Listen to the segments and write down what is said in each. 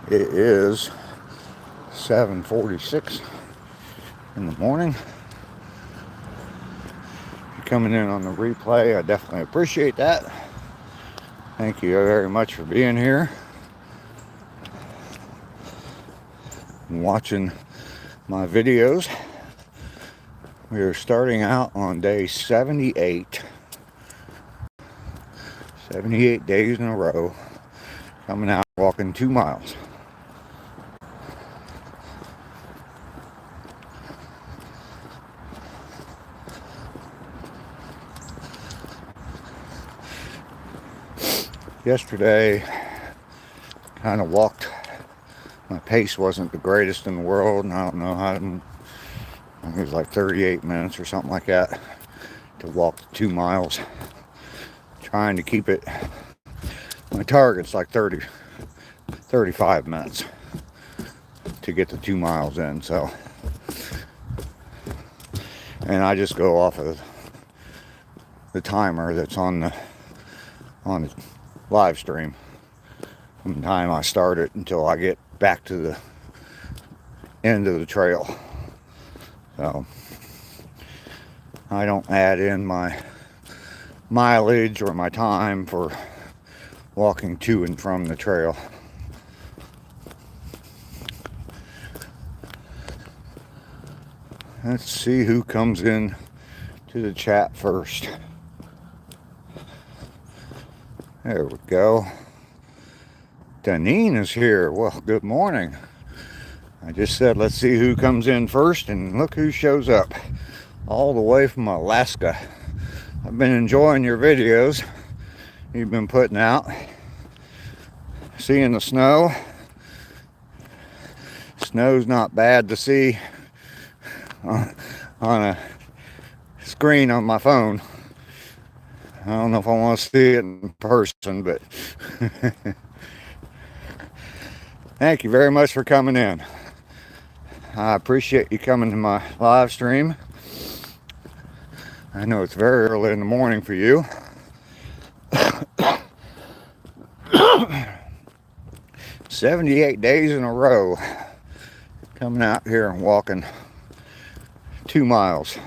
It is 7:46 in the morning. If you're coming in on the replay, I definitely appreciate that. Thank you very much for being here and watching my videos. We are starting out on day 78. 78 days in a row. Coming out walking 2 miles. Yesterday, kind of walked. My pace wasn't the greatest in the world, and I don't know how. I think it was like 38 minutes or something like that to walk 2 miles. Trying to keep it. My target's like 35 minutes to get the 2 miles in. So, and I just go off of the timer that's on the live stream from the time I start it until I get back to the end of the trail. So I don't add in my mileage or my time for walking to and from the trail. Let's see who comes in to the chat first. There we go. Danine is here. Well, good morning. I just said let's see who comes in first, and look who shows up. All the way from Alaska. I've been enjoying your videos you've been putting out. Seeing the snow. Snow's not bad to see on a screen on my phone. I don't know if I want to see it in person, but thank you very much for coming in. I appreciate you coming to my live stream. I know it's very early in the morning for you. 78 days in a row coming out here and walking 2 miles.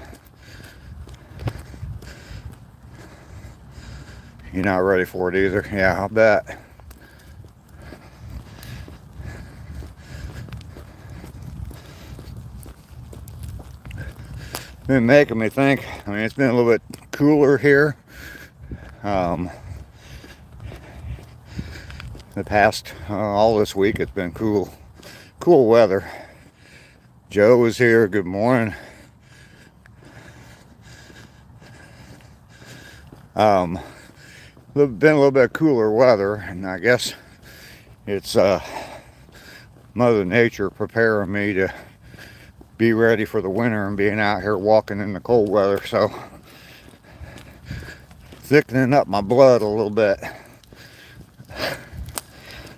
You're not ready for it either. Yeah, I'll bet. Been making me think. I mean, it's been a little bit cooler here. The past, all this week, it's been cool weather. Joe is here. Good morning. Been a little bit cooler weather, and I guess it's Mother Nature preparing me to be ready for the winter and being out here walking in the cold weather. So thickening up my blood a little bit.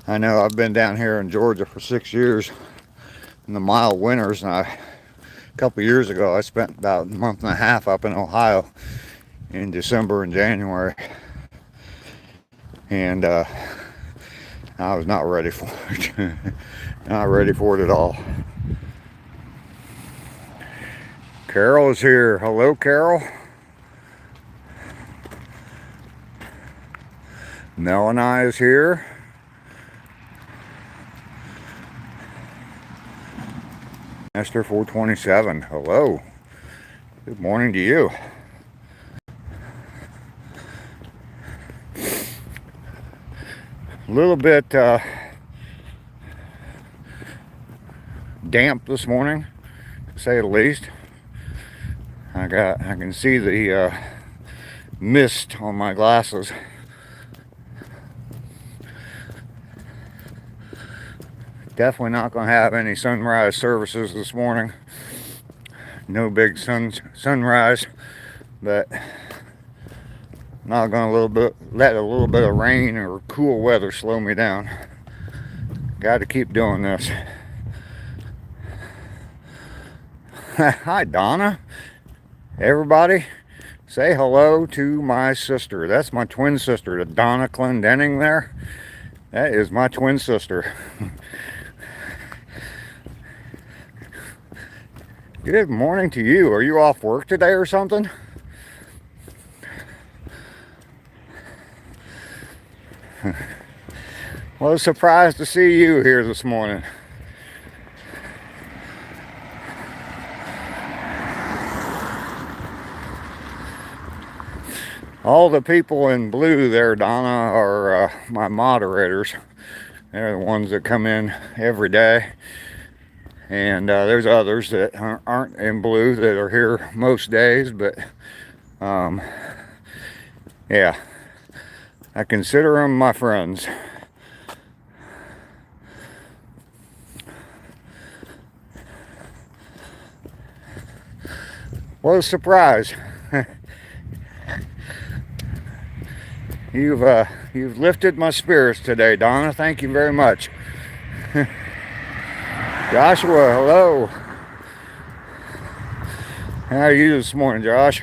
I know I've been down here in Georgia for 6 years in the mild winters, and a couple years ago I spent about a month and a half up in Ohio in December and January, and I was not ready for it. Not ready for it at all. Carol is here. Hello, Carol. Melanie is here. Esther 427. Hello. Good morning to you. A little bit damp this morning, to say the least. I can see the mist on my glasses. Definitely not going to have any sunrise services this morning. No big sunrise, but not going to let a little bit of rain or cool weather slow me down. Got to keep doing this. Hi, Donna. Everybody, say hello to my sister. That's my twin sister, Donna Clendenning there. That is my twin sister. Good morning to you. Are you off work today or something? Well, I was surprised to see you here this morning. All the people in blue there, Donna, are my moderators. They're the ones that come in every day. And there's others that aren't in blue that are here most days, but yeah, I consider them my friends. What a surprise. You've lifted my spirits today, Donna. Thank you very much. Joshua, hello. How are you this morning, Josh?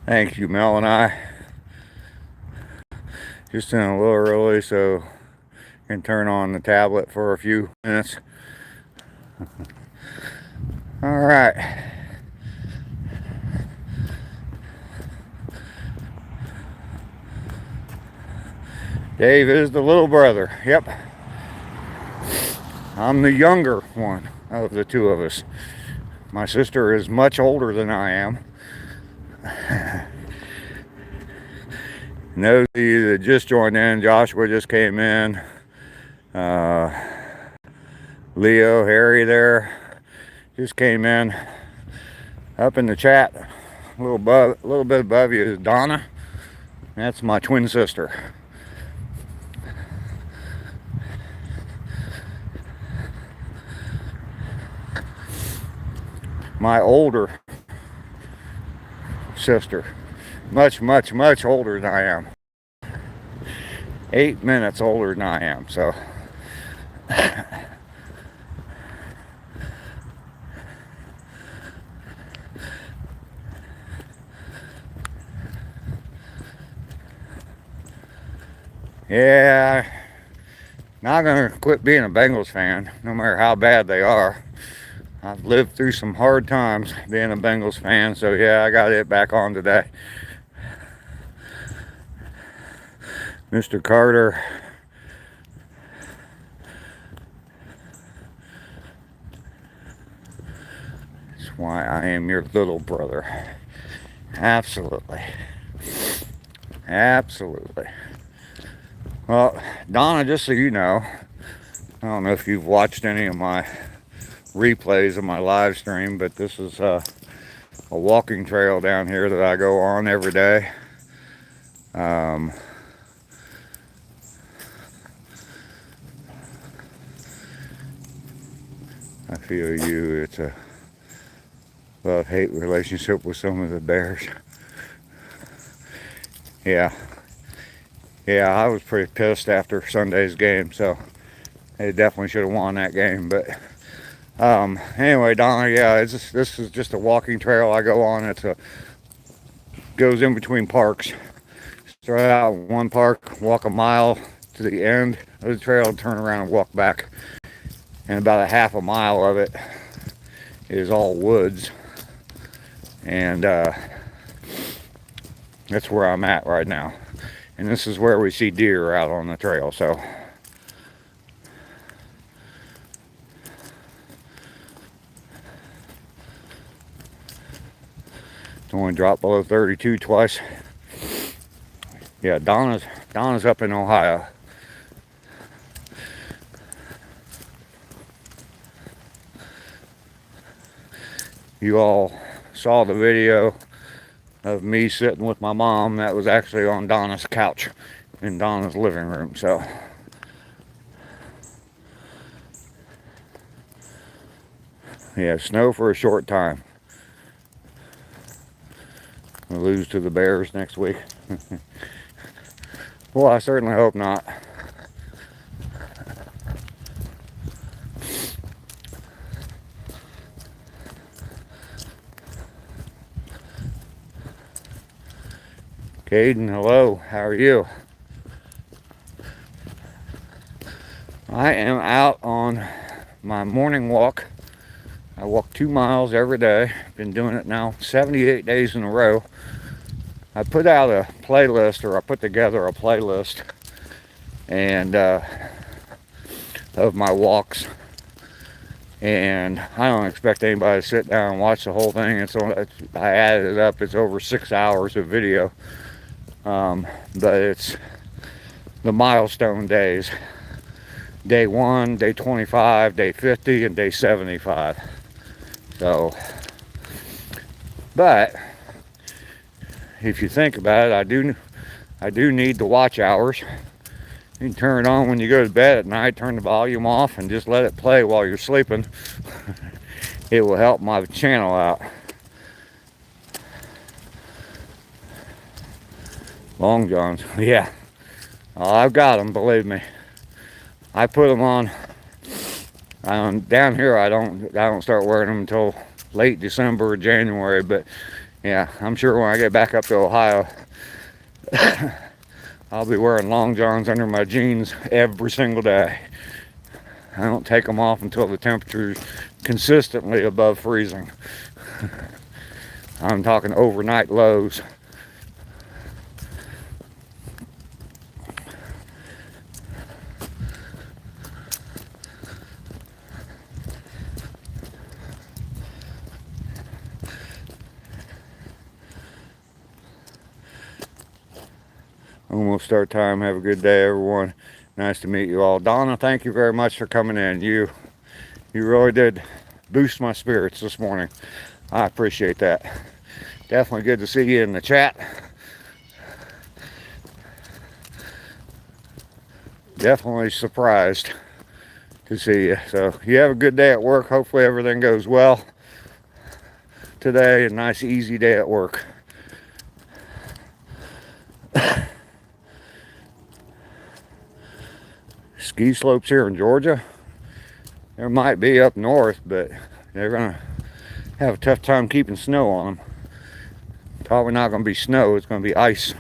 Thank you, Mel and I. Just in a little early, so I can turn on the tablet for a few minutes. All right. Dave is the little brother. Yep. I'm the younger one of the two of us. My sister is much older than I am. And those of you that just joined in, Joshua just came in. Leo, Harry there just came in. Up in the chat, a little bit above you is Donna. That's my twin sister. My older sister, much older than I am. 8 minutes older than I am, so yeah, not gonna quit being a Bengals fan, no matter how bad they are. I've lived through some hard times being a Bengals fan, so yeah, I got it back on today. Mr. Carter. That's why I am your little brother. Absolutely. Absolutely. Well, Donna, just so you know, I don't know if you've watched any of my replays of my live stream, but this is a walking trail down here that I go on every day. I feel you. It's a love-hate relationship with some of the Bears. Yeah, I was pretty pissed after Sunday's game, so they definitely should have won that game. But anyway, Donna, yeah, this is just a walking trail I go on. Goes in between parks. Start out in one park, walk a mile to the end of the trail, and turn around and walk back. And about a half a mile of it is all woods, and that's where I'm at right now. And this is where we see deer out on the trail, so it's only dropped below 32 twice. Yeah, Donna's up in Ohio. You all saw the video of me sitting with my mom. That was actually on Donna's couch in Donna's living room. So yeah, snow for a short time. We'll lose to the Bears next week. Well, I certainly hope not. Caden, hello, how are you? I am out on my morning walk. I walk 2 miles every day. Been doing it now 78 days in a row. I put out a playlist, or I put together a playlist and of my walks, and I don't expect anybody to sit down and watch the whole thing. I added it up. It's over 6 hours of video, but it's the milestone days: day 1, day 25, day 50, and day 75. So, but if you think about it, I do need the watch hours. You can turn it on when you go to bed at night, turn the volume off, and just let it play while you're sleeping. It will help my channel out. Long Johns, yeah. Oh, I've got them, believe me. I put them on. Down here, I don't start wearing them until late December or January. But yeah, I'm sure when I get back up to Ohio, I'll be wearing long johns under my jeans every single day. I don't take them off until the temperature's consistently above freezing. I'm talking overnight lows. Almost start time. Have a good day, everyone. Nice to meet you all. Donna, thank you very much for coming in. You really did boost my spirits this morning. I appreciate that. Definitely good to see you in the chat. Definitely surprised to see you. So you have a good day at work. Hopefully everything goes well today. A nice easy day at work. Ski slopes here in Georgia. There might be up north, but they're gonna have a tough time keeping snow on them. Probably not gonna be snow, it's gonna be ice.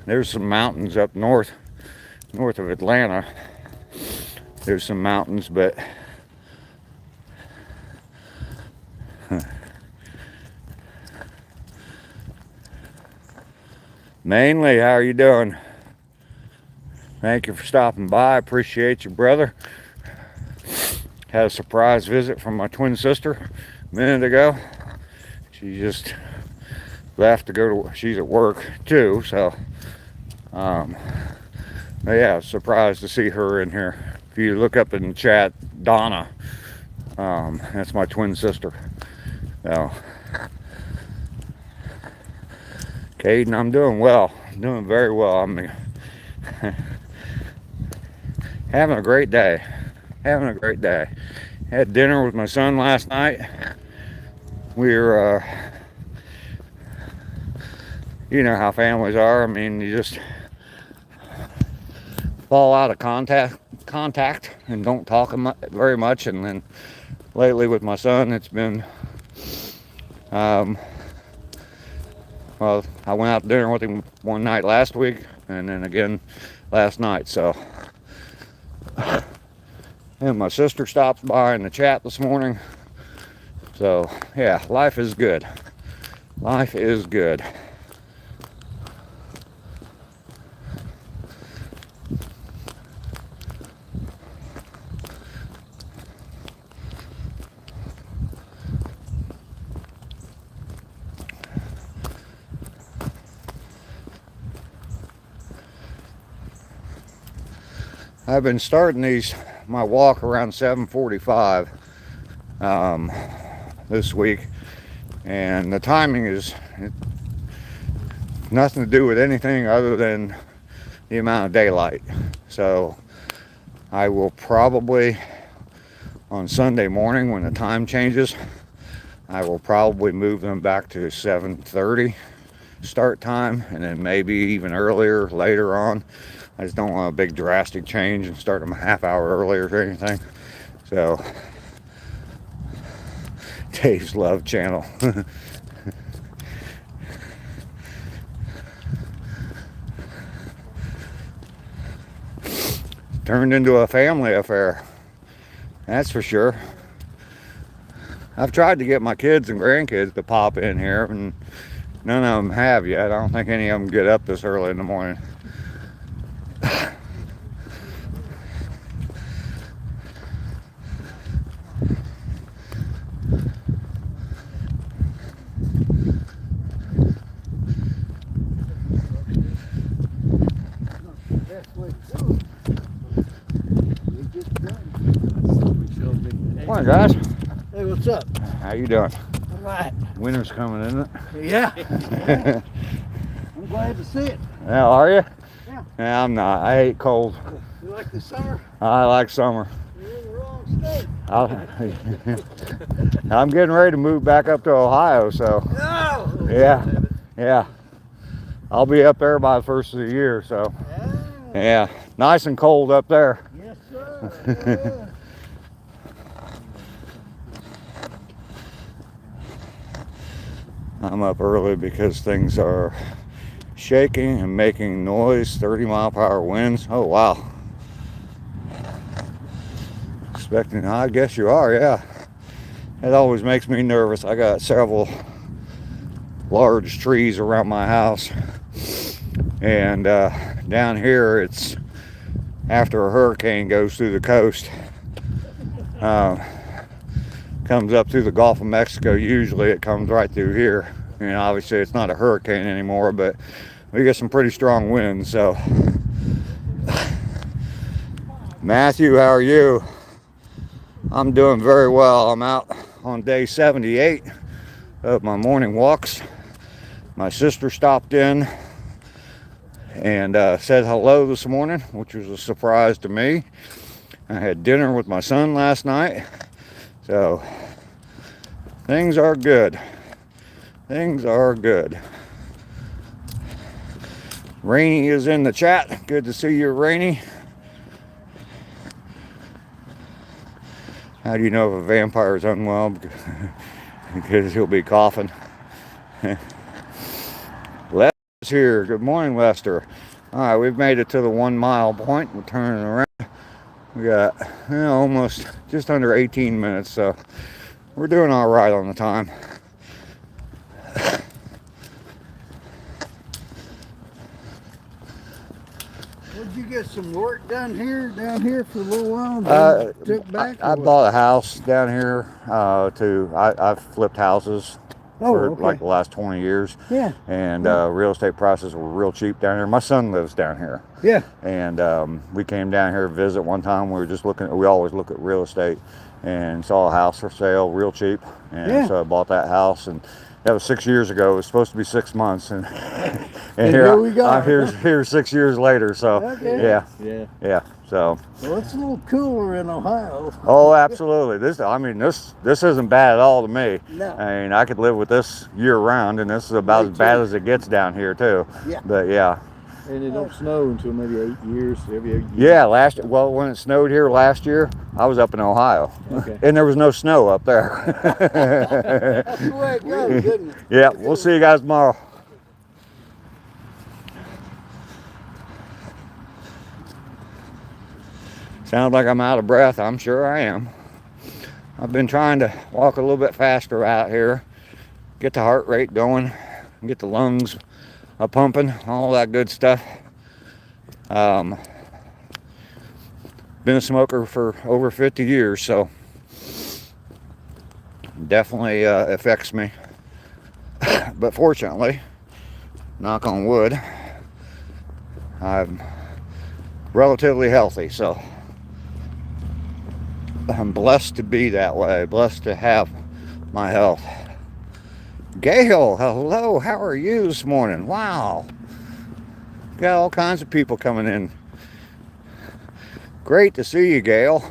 There's some mountains up north of Atlanta. There's some mountains, but mainly, how are you doing? Thank you for stopping by. I appreciate you, brother. Had a surprise visit from my twin sister a minute ago. She just left to go to, she's at work too, so but yeah, surprised to see her in here. If you look up in the chat, Donna, that's my twin sister. So, Caden, I'm doing well. I'm doing very well. I'm having a great day. Having a great day. Had dinner with my son last night. We're, you know how families are. I mean, you just fall out of contact and don't talk very much. And then lately with my son, it's been, well, I went out to dinner with him one night last week, and then again last night. So, and my sister stopped by in the chat this morning. So yeah, life is good. Life is good. I've been starting my walk around 7:45 this week, and the timing is nothing to do with anything other than the amount of daylight. So I will probably, on Sunday morning when the time changes, I will probably move them back to 7:30 start time, and then maybe even earlier later on. I just don't want a big drastic change and start them a half hour earlier or anything. So, Dave's Love Channel. turned into a family affair. That's for sure. I've tried to get my kids and grandkids to pop in here, and none of them have yet. I don't think any of them get up this early in the morning. Morning, guys. Hey, what's up? How you doing? All right. Winter's coming, isn't it? Yeah. I'm glad to see it. Yeah, are you? Yeah. Yeah, I'm not. I hate cold. You like the summer? I like summer. You're in the wrong state. I'm getting ready to move back up to Ohio, so No. yeah. I'll be up there by the first of the year, so yeah. Nice and cold up there. Yes, sir. I'm up early because things are shaking and making noise, 30-mile-per-hour winds. Oh, wow. Expecting, I guess you are, yeah. It always makes me nervous. I got several large trees around my house. And down here, it's after a hurricane goes through the coast. Comes up through the Gulf of Mexico. Usually it comes right through here. And obviously it's not a hurricane anymore, but we get some pretty strong winds. So Matthew, how are you? I'm doing very well. I'm out on day 78 of my morning walks. My sister stopped in and said hello this morning, which was a surprise to me. I had dinner with my son last night. So things are good. Things are good. Rainy is in the chat. Good to see you, Rainy. How do you know if a vampire is unwell? Because he'll be coughing. Lester's here. Good morning, Lester. All right, we've made it to the 1 mile point. We're turning around. We got almost just under 18 minutes, so we're doing all right on the time. Did you get some work down here for a little while? Took back. I bought a house down here. I've flipped houses for like the last 20 years. Yeah. And real estate prices were real cheap down here. My son lives down here. Yeah. And we came down here to visit one time. We were just looking. We always look at real estate, and saw a house for sale, real cheap. And so I bought that house, and that was 6 years ago. It was supposed to be 6 months, and here we go. I'm here 6 years later. So yeah. So well, it's a little cooler in Ohio. Oh, absolutely. This isn't bad at all to me. No. I mean, I could live with this year round, and this is about as bad as it gets down here too. Yeah. But yeah. And it don't snow until maybe 8 years, every 8 years. Yeah, when it snowed here last year, I was up in Ohio. Okay. And there was no snow up there. That's the way it goes, isn't it? Yeah, we'll see you guys tomorrow. Sounds like I'm out of breath. I'm sure I am. I've been trying to walk a little bit faster out here, get the heart rate going, get the lungs pumping, all that good stuff. Been a smoker for over 50 years, so definitely affects me. But fortunately, knock on wood, I'm relatively healthy, so I'm blessed to be that way, blessed to have my health. Gail, hello, how are you this morning? Wow. Got all kinds of people coming in. Great to see you, Gail.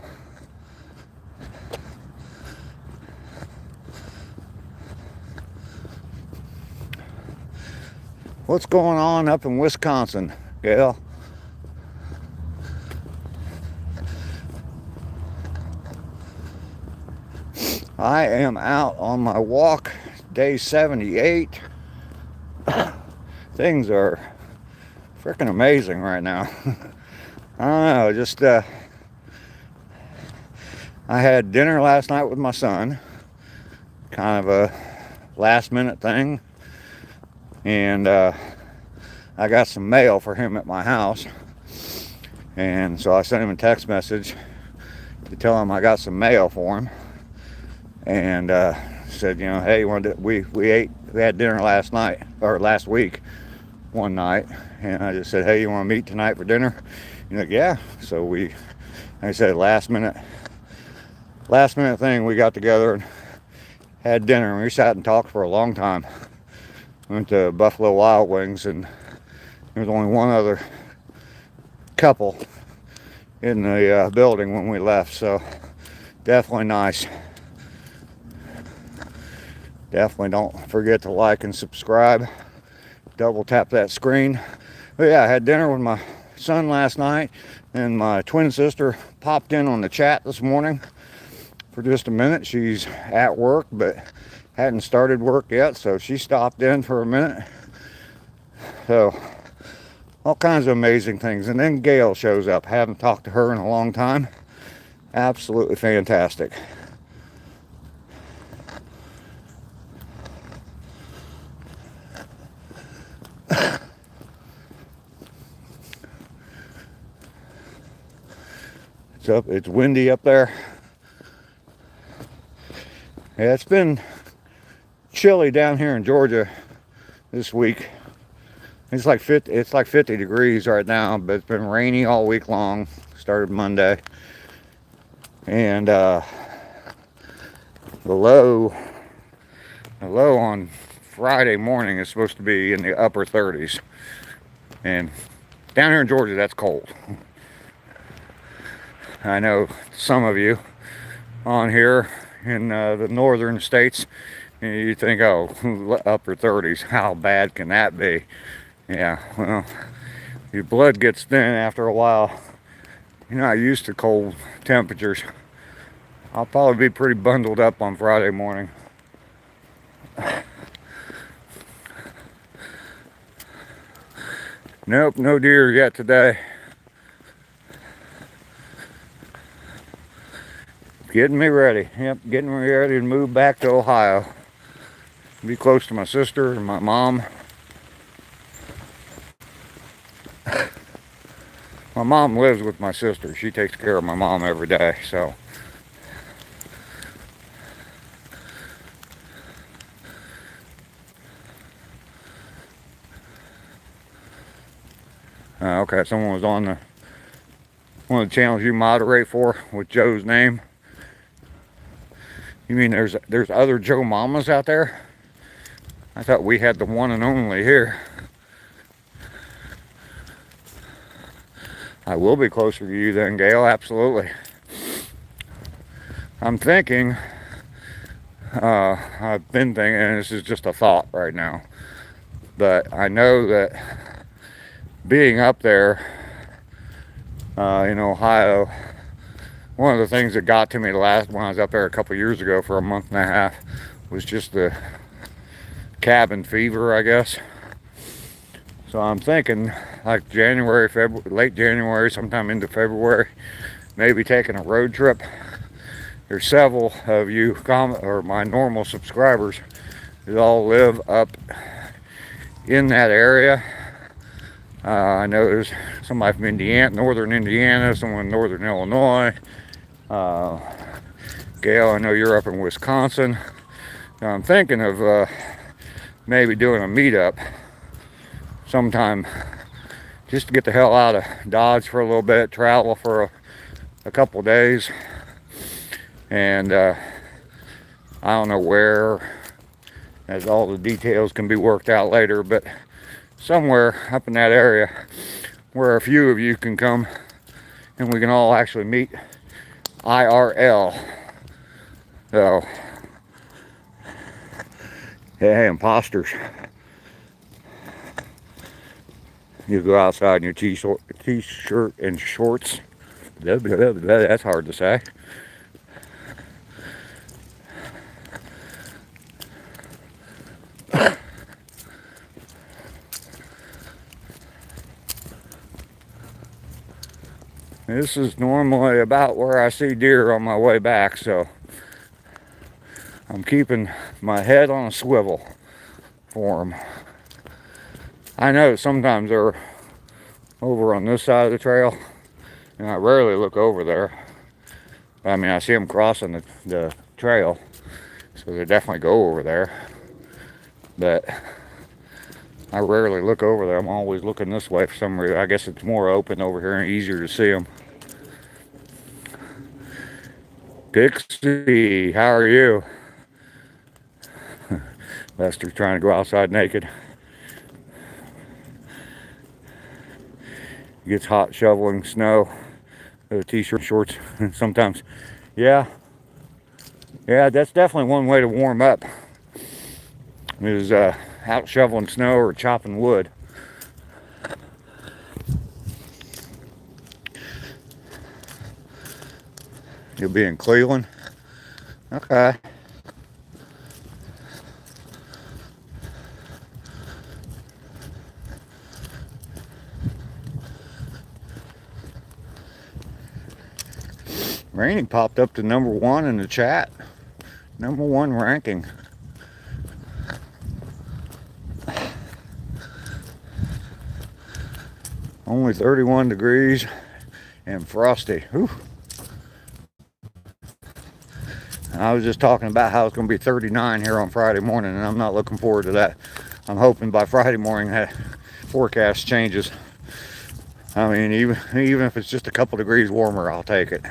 What's going on up in Wisconsin, Gail? I am out on my walk, day 78. Things are freaking amazing right now. I don't know, just I had dinner last night with my son, kind of a last minute thing, and I got some mail for him at my house, and so I sent him a text message to tell him I got some mail for him, and said, you know, hey, we had dinner last night, or last week, one night, and I just said, hey, you want to meet tonight for dinner? He's like, yeah. So like I said, last minute thing, we got together and had dinner, and we sat and talked for a long time. Went to Buffalo Wild Wings, and there was only one other couple in the building when we left, so definitely nice. Definitely don't forget to like and subscribe. Double tap that screen. But yeah, I had dinner with my son last night, and my twin sister popped in on the chat this morning for just a minute. She's at work but hadn't started work yet, so she stopped in for a minute. So all kinds of amazing things. And then Gail shows up. Haven't talked to her in a long time. Absolutely fantastic. It's windy up there. Yeah, it's been chilly down here in Georgia this week. It's like 50 degrees right now, but it's been rainy all week long. Started Monday. And the low on Friday morning is supposed to be in the upper 30s. And down here in Georgia, that's cold. I know some of you on here in the northern states, you think, oh, upper 30s, how bad can that be? Yeah, well, your blood gets thin after a while. You're not used to cold temperatures. I'll probably be pretty bundled up on Friday morning. Nope, no deer yet today. Getting me ready. Yep, getting me ready to move back to Ohio. Be close to my sister and my mom. My mom lives with my sister. She takes care of my mom every day, so. Okay, someone was on one of the channels you moderate for with Joe's name. You mean there's other Joe Mamas out there? I thought we had the one and only here. I will be closer to you then, Gail, absolutely. I'm thinking, I've been thinking, and this is just a thought right now, but I know that being up there in Ohio, one of the things that got to me when I was up there a couple years ago for a month and a half was just the cabin fever, I guess. So I'm thinking like January, February, late January, sometime into February, maybe taking a road trip. There's several of you, or my normal subscribers, that all live up in that area. I know there's somebody from Indiana, northern Indiana, someone in northern Illinois. Gail, I know you're up in Wisconsin. So I'm thinking of maybe doing a meetup sometime just to get the hell out of Dodge for a little bit, travel for a couple days, and I don't know where, as all the details can be worked out later, but somewhere up in that area where a few of you can come and we can all actually meet IRL. So, hey, imposters. You go outside in your t-shirt and shorts. That's hard to say. This is normally about where I see deer on my way back, so I'm keeping my head on a swivel for them. I know sometimes they're over on this side of the trail, and I rarely look over there. I mean, I see them crossing the trail, so they definitely go over there. But I rarely look over there. I'm always looking this way for some reason. I guess it's more open over here and easier to see them. Dixie, how are you? Lester's trying to go outside naked. It gets hot shoveling snow. T-shirt, shorts, and sometimes, yeah, that's definitely one way to warm up. Is out shoveling snow or chopping wood. You'll be in Cleveland? Okay. Rainey popped up to #1 in the chat. #1 ranking. Only 31 degrees and frosty. Whew. I was just talking about how it's going to be 39 here on Friday morning, and I'm not looking forward to that. I'm hoping by Friday morning that forecast changes. I mean, even if it's just a couple degrees warmer, I'll take it.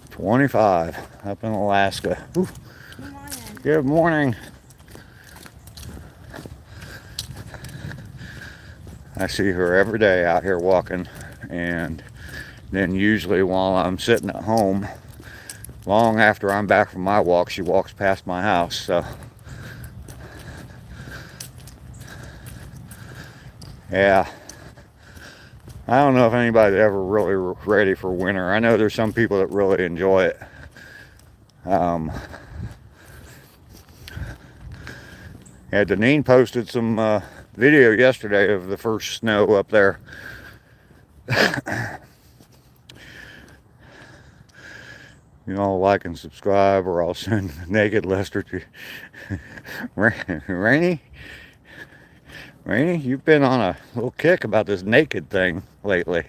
$25 up in Alaska. Ooh. Good morning. Good morning. I see her every day out here walking, and then usually while I'm sitting at home, long after I'm back from my walk, she walks past my house. So yeah, I don't know if anybody's ever really ready for winter. I know there's some people that really enjoy it. Yeah, Deneen posted some video yesterday of the first snow up there. You know, like and subscribe, or I'll send naked Lester to Rainey. Rainey, you've been on a little kick about this naked thing lately.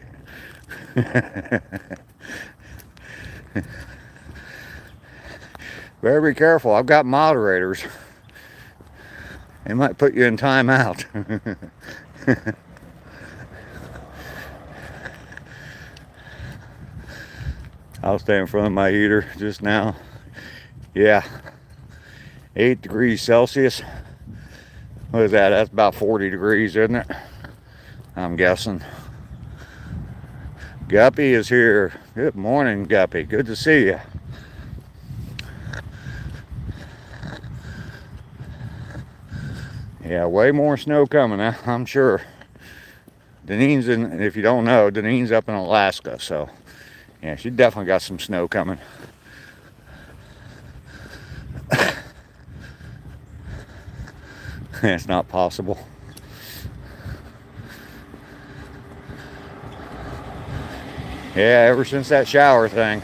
Better be careful. I've got moderators. They might put you in timeout. I'll stay in front of my heater just now. Yeah, 8 degrees Celsius. What is that? That's about 40 degrees, isn't it? I'm guessing. Guppy is here. Good morning, Guppy. Good to see you. Yeah, way more snow coming, I'm sure. Deneen's in, if you don't know, Deneen's up in Alaska, so yeah, she definitely got some snow coming. It's not possible. Yeah, ever since that shower thing.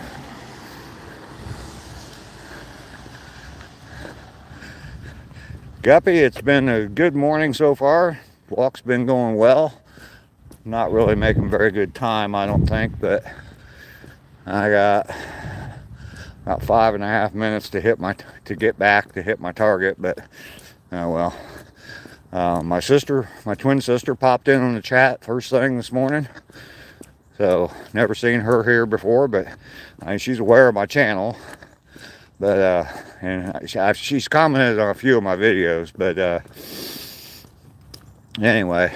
Guppy, it's been a good morning so far. Walk's been going well. Not really making very good time, I don't think, but I got about 5.5 minutes to hit my target, but oh well. My twin sister popped in on the chat first thing this morning. So never seen her here before, but I mean, she's aware of my channel. But and she's commented on a few of my videos, but anyway,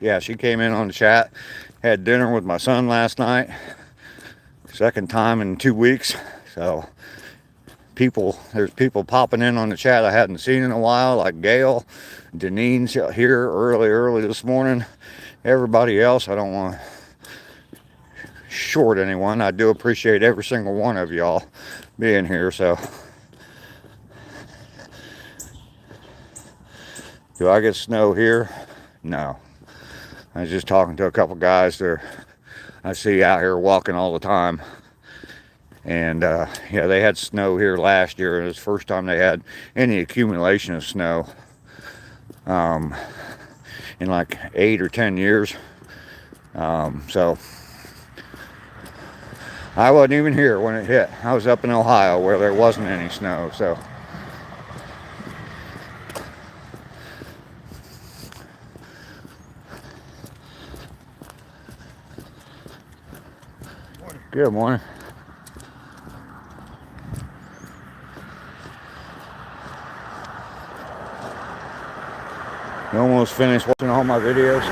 yeah, she came in on the chat. Had dinner with my son last night, second time in 2 weeks. So there's people popping in on the chat I hadn't seen in a while, like Gail. Deneen's here early this morning. Everybody else, I don't want to short anyone. I do appreciate every single one of y'all being here. So, do I get snow here? No. I was just talking to a couple guys that I see out here walking all the time. And yeah, they had snow here last year. It was the first time they had any accumulation of snow in like 8 or 10 years. So I wasn't even here when it hit. I was up in Ohio where there wasn't any snow. So good morning. You almost finished watching all my videos?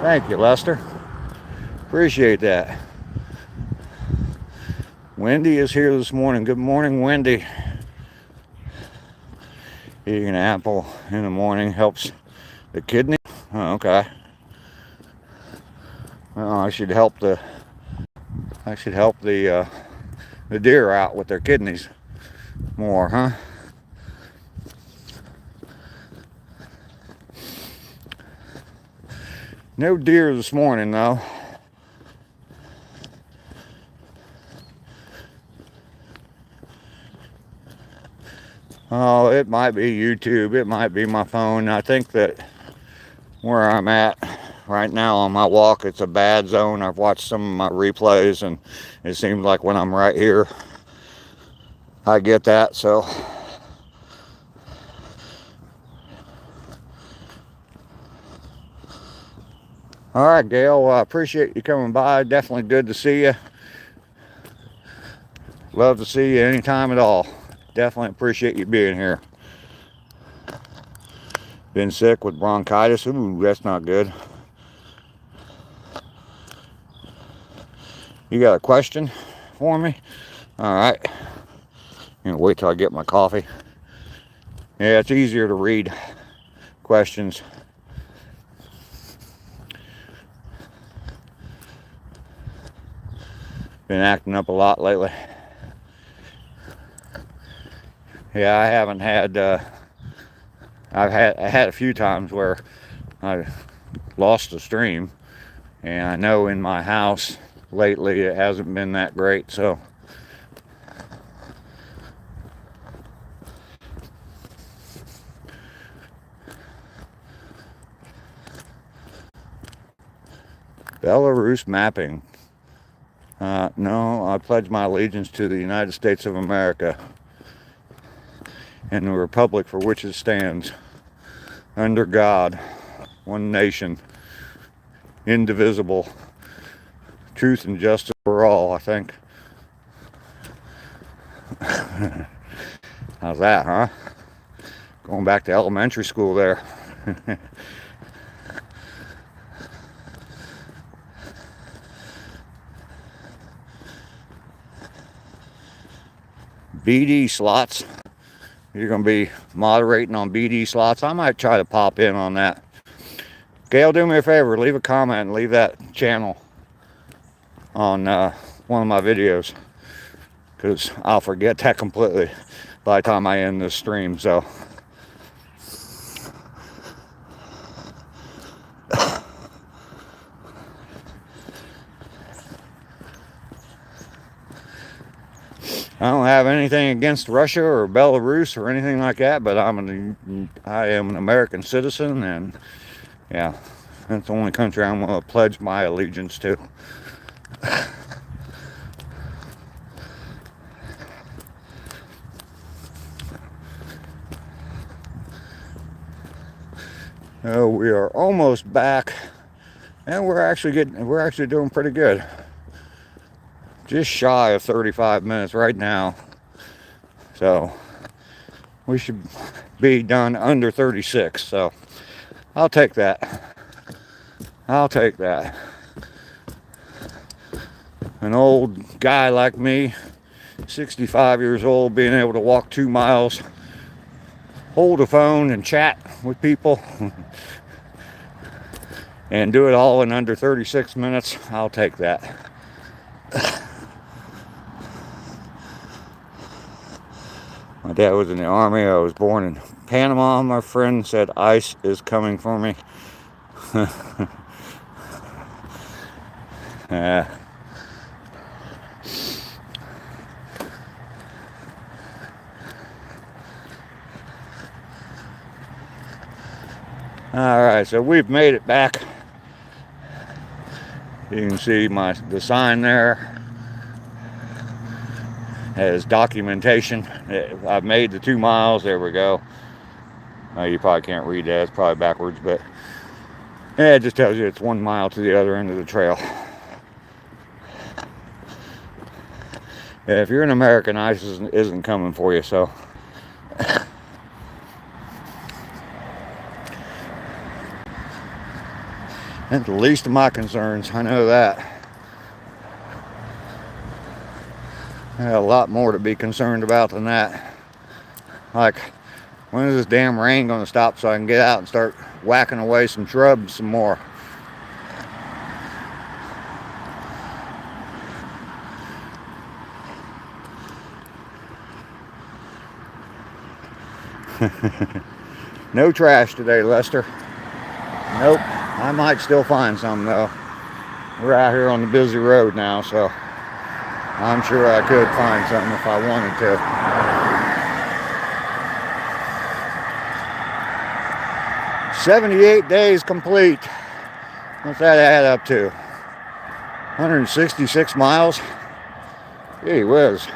Thank you, Lester. Appreciate that. Wendy is here this morning. Good morning, Wendy. Eating an apple in the morning helps the kidney. Oh, okay. Well, I should help the deer out with their kidneys more, huh? No deer this morning, though. Oh, it might be YouTube. It might be my phone. I think that where I'm at right now on my walk, it's a bad zone. I've watched some of my replays, and it seems like when I'm right here, I get that. So all right, Gail, I appreciate you coming by. Definitely good to see you. Love to see you anytime at all. Definitely appreciate you being here. Been sick with bronchitis. Ooh, that's not good. You got a question for me? All right. I'm gonna wait till I get my coffee. Yeah, it's easier to read questions. Been acting up a lot lately. Yeah, I haven't had. I had a few times where I lost the stream, and I know in my house lately it hasn't been that great. So Belarus mapping. No, I pledge my allegiance to the United States of America and the republic for which it stands, under God, one nation, indivisible, truth and justice for all, I think. How's that, huh? Going back to elementary school there. BD slots. You're going to be moderating on BD slots. I might try to pop in on that. Gail, do me a favor. Leave a comment and leave that channel on one of my videos, because I'll forget that completely by the time I end this stream. So I don't have anything against Russia or Belarus or anything like that, but I am an American citizen, and yeah, that's the only country I'm going to pledge my allegiance to. Oh, we are almost back, and we're actually doing pretty good. Just shy of 35 minutes right now. So we should be done under 36. So I'll take that. I'll take that. An old guy like me, 65 years old, being able to walk 2 miles, hold a phone and chat with people, and do it all in under 36 minutes, I'll take that. My dad was in the Army. I was born in Panama. My friend said ICE is coming for me. Yeah. Alright, so we've made it back. You can see the sign there has documentation. I've made the 2 miles. There we go. You probably can't read that. It's probably backwards, but yeah, it just tells you it's 1 mile to the other end of the trail. Yeah, if you're an American, ICE isn't coming for you, so. That's the least of my concerns, I know that. I got a lot more to be concerned about than that. Like, when is this damn rain going to stop so I can get out and start whacking away some shrubs some more? No trash today, Lester. Nope. I might still find some though. We're out here on the busy road now, so I'm sure I could find something if I wanted to. "78 days complete." What's that add up to? 166 miles? Gee whiz.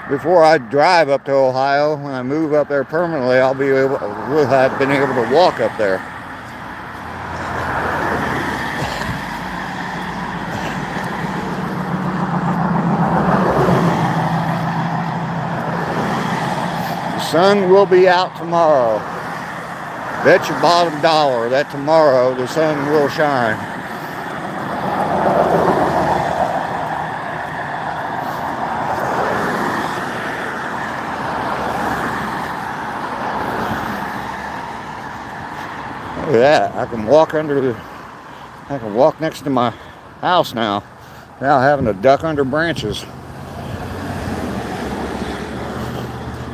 Before I drive up to Ohio, when I move up there permanently, we'll have been able to walk up there. The sun will be out tomorrow. Bet your bottom dollar that tomorrow the sun will shine. Look at that. I can walk next to my house now without having to duck under branches.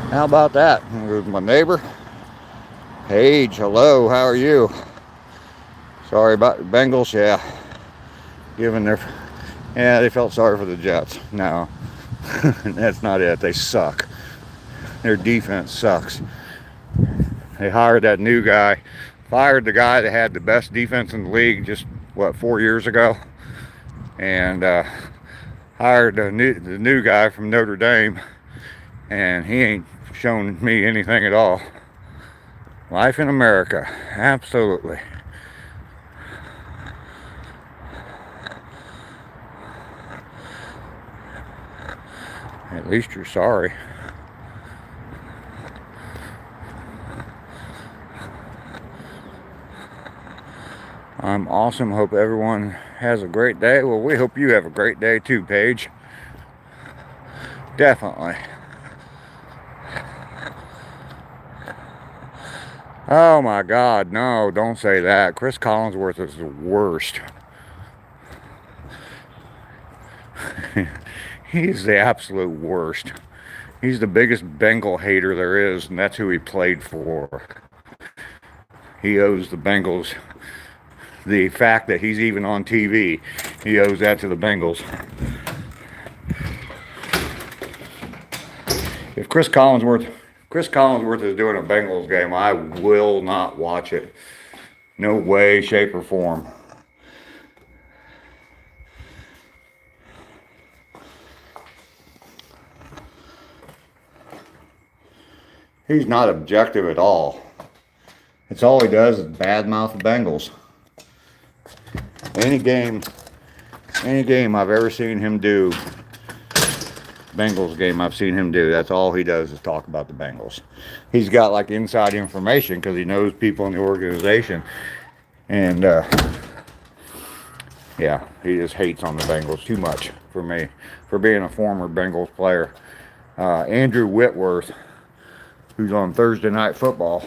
How about that? There's my neighbor. Paige, hello, how are you? Sorry about the Bengals, yeah. They felt sorry for the Jets. No, that's not it. They suck. Their defense sucks. They hired that new guy. Fired the guy that had the best defense in the league just, 4 years ago? And hired the new guy from Notre Dame. And he ain't shown me anything at all. Life in America. Absolutely. At least you're sorry. I'm awesome. Hope everyone has a great day. Well, we hope you have a great day too, Paige. Definitely. Oh my God, no, don't say that. Chris Collinsworth is the worst. He's the absolute worst. He's the biggest Bengal hater there is, and that's who he played for. He owes the Bengals the fact that he's even on TV. He owes that to the Bengals. If Chris Collinsworth is doing a Bengals game, I will not watch it. No way, shape, or form. He's not objective at all. It's all he does is badmouth the Bengals. Any game I've ever seen him do, Bengals game I've seen him do, that's all he does is talk about the Bengals. He's got like inside information because he knows people in the organization. And yeah, he just hates on the Bengals too much for me, for being a former Bengals player. Andrew Whitworth, who's on Thursday Night Football,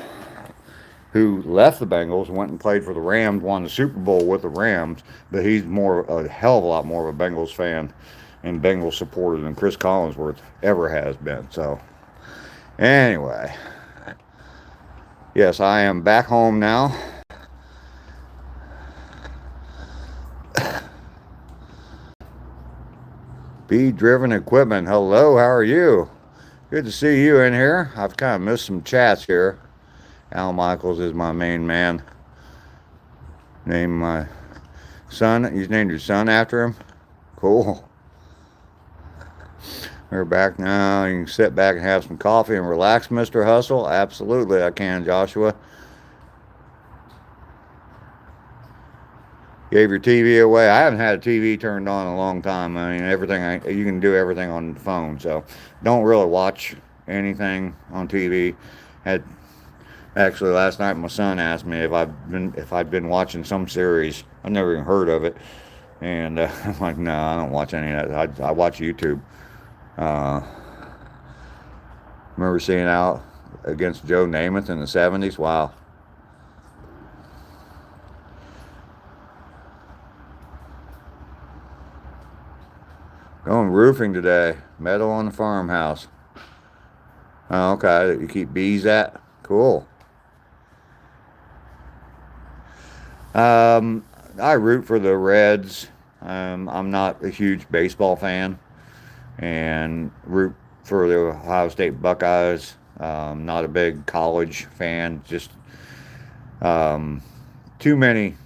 who left the Bengals, went and played for the Rams, won the Super Bowl with the Rams, but he's a hell of a lot more of a Bengals fan and Bengals supporter than Chris Collinsworth ever has been. So, anyway, yes, I am back home now. Be Driven Equipment, hello, how are you? Good to see you in here. I've kind of missed some chats here. Al Michaels is my main man. Named my son. You named your son after him? Cool. We're back now. You can sit back and have some coffee and relax, Mr. Hustle. Absolutely, I can, Joshua. Gave your TV away. I haven't had a TV turned on in a long time. I mean, you can do everything on the phone, so don't really watch anything on TV. Actually, last night my son asked me if I'd been watching some series. I've never even heard of it, and I'm like, no, I don't watch any of that. I watch YouTube. Remember seeing Al against Joe Namath in the 70s? Wow. Going roofing today. Metal on the farmhouse. Oh, okay. You keep bees at? Cool. I root for the Reds. I'm not a huge baseball fan, and root for the Ohio State Buckeyes. Not a big college fan. Just too many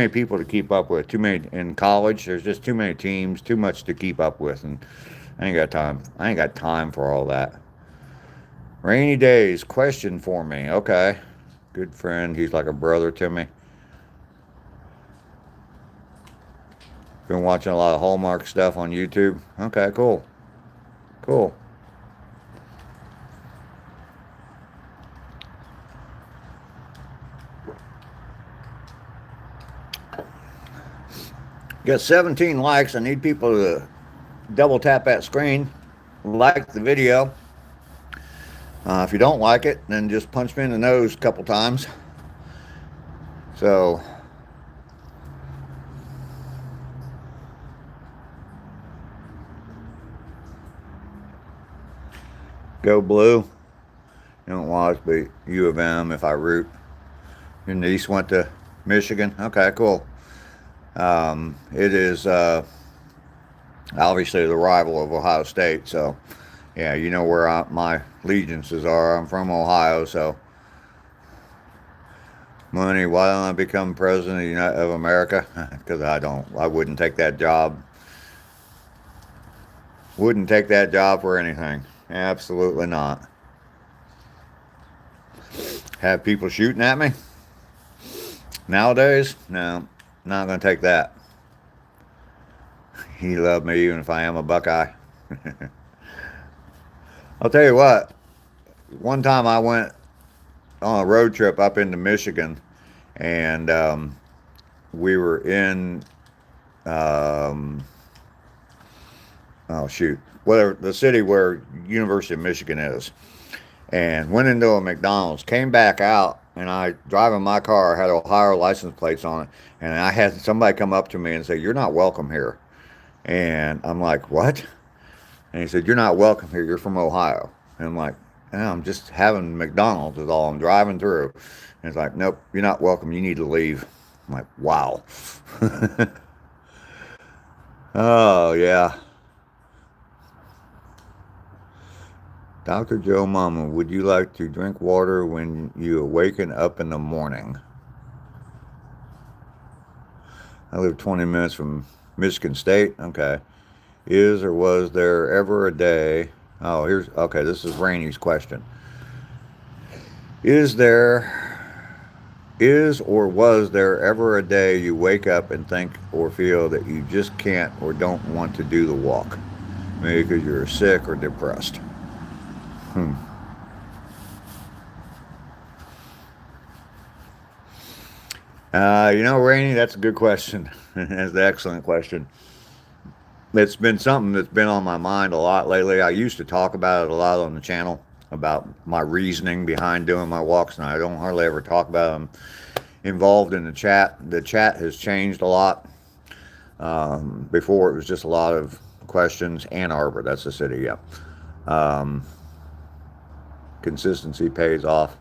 people to keep up with. Too many in college. There's just too many teams. Too much to keep up with, and I ain't got time. I ain't got time for all that. Rainy days. Question for me. Okay, good friend. He's like a brother to me. Been watching a lot of Hallmark stuff on YouTube. Okay, cool. Cool. Got 17 likes. I need people to double tap that screen, like the video. If you don't like it, then just punch me in the nose a couple times. So, go blue. You don't watch, but U of M if I root. Your niece went to Michigan. Okay, cool. It is obviously the rival of Ohio State, so yeah, you know where my allegiances are. I'm from Ohio, so money. Why don't I become president of America? Because I wouldn't take that job. Wouldn't take that job for anything. Absolutely not. Have people shooting at me? Nowadays? No, not going to take that. He loved me even if I am a Buckeye. I'll tell you what. One time I went on a road trip up into Michigan, and we were in, whatever, the city where University of Michigan is, and went into a McDonald's, came back out, and I, driving my car, had Ohio license plates on it, and I had somebody come up to me and say, "You're not welcome here." And I'm like, "What?" And he said, "You're not welcome here. You're from Ohio." And I'm like, "Yeah, I'm just having McDonald's is all. I'm driving through." And it's like, "Nope, you're not welcome. You need to leave." I'm like, wow. Oh, yeah. Dr. Joe Mama, would you like to drink water when you awaken up in the morning? I live 20 minutes from Michigan State. Okay. Is or was there ever a day? Oh, okay, this is Rainy's question. Is or was there ever a day you wake up and think or feel that you just can't or don't want to do the walk? Maybe because you're sick or depressed. Rainey, that's a good question. That's an excellent question. It's been something that's been on my mind a lot lately. I used to talk about it a lot on the channel. about my reasoning behind doing my walks, and I don't hardly ever talk about them involved in the chat. The chat has changed a lot. Before it was just a lot of questions. Ann Arbor, that's the city, yeah. Um, Consistency pays off.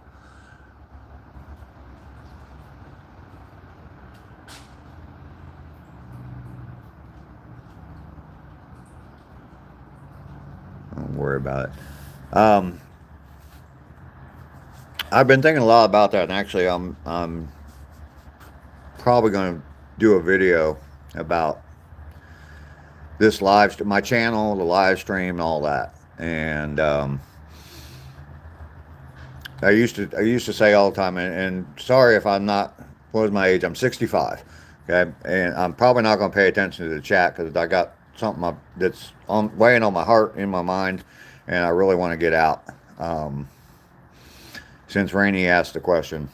Don't worry about it. I've been thinking a lot about that, and actually, I'm probably going to do a video about this my channel, the live stream, and all that. And I used to say all the time, and sorry if I'm not. What is my age? I'm 65. Okay, and I'm probably not going to pay attention to the chat because I got something that's weighing on my heart, in my mind, and I really want to get out. Since Rainey asked the question,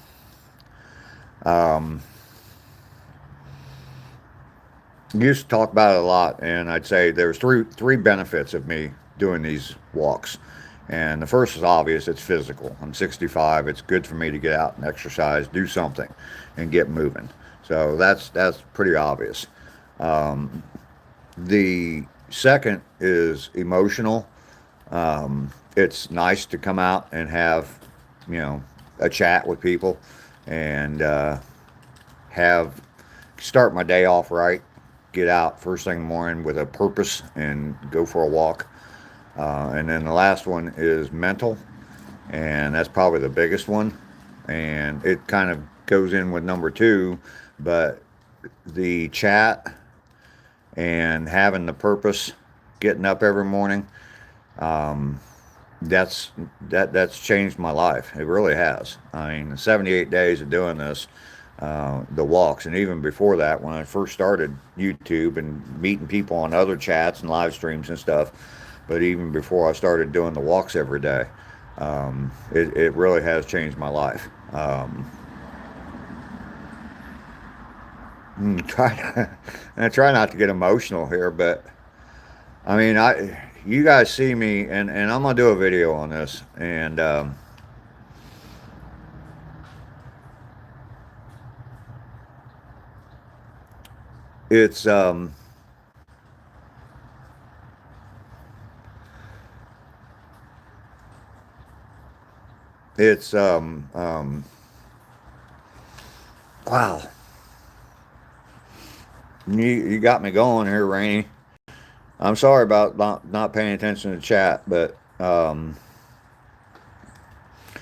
used to talk about it a lot, and I'd say there's three benefits of me doing these walks. And the first is obvious. It's physical. I'm 65. It's good for me to get out and exercise, do something, and get moving. So that's pretty obvious. The second is emotional. It's nice to come out and have, a chat with people, and start my day off right. Get out first thing in the morning with a purpose and go for a walk. And then the last one is mental, and that's probably the biggest one. And it kind of goes in with number two, but the chat and having the purpose, getting up every morning, that's changed my life. It really has. I mean, 78 days of doing this, the walks, and even before that, when I first started YouTube and meeting people on other chats and live streams and stuff. But even before I started doing the walks every day, it really has changed my life. I try not to get emotional here, but I mean, you guys see me, and I'm gonna do a video on this, and it's wow. You got me going here, Rainey. I'm sorry about not paying attention to the chat, but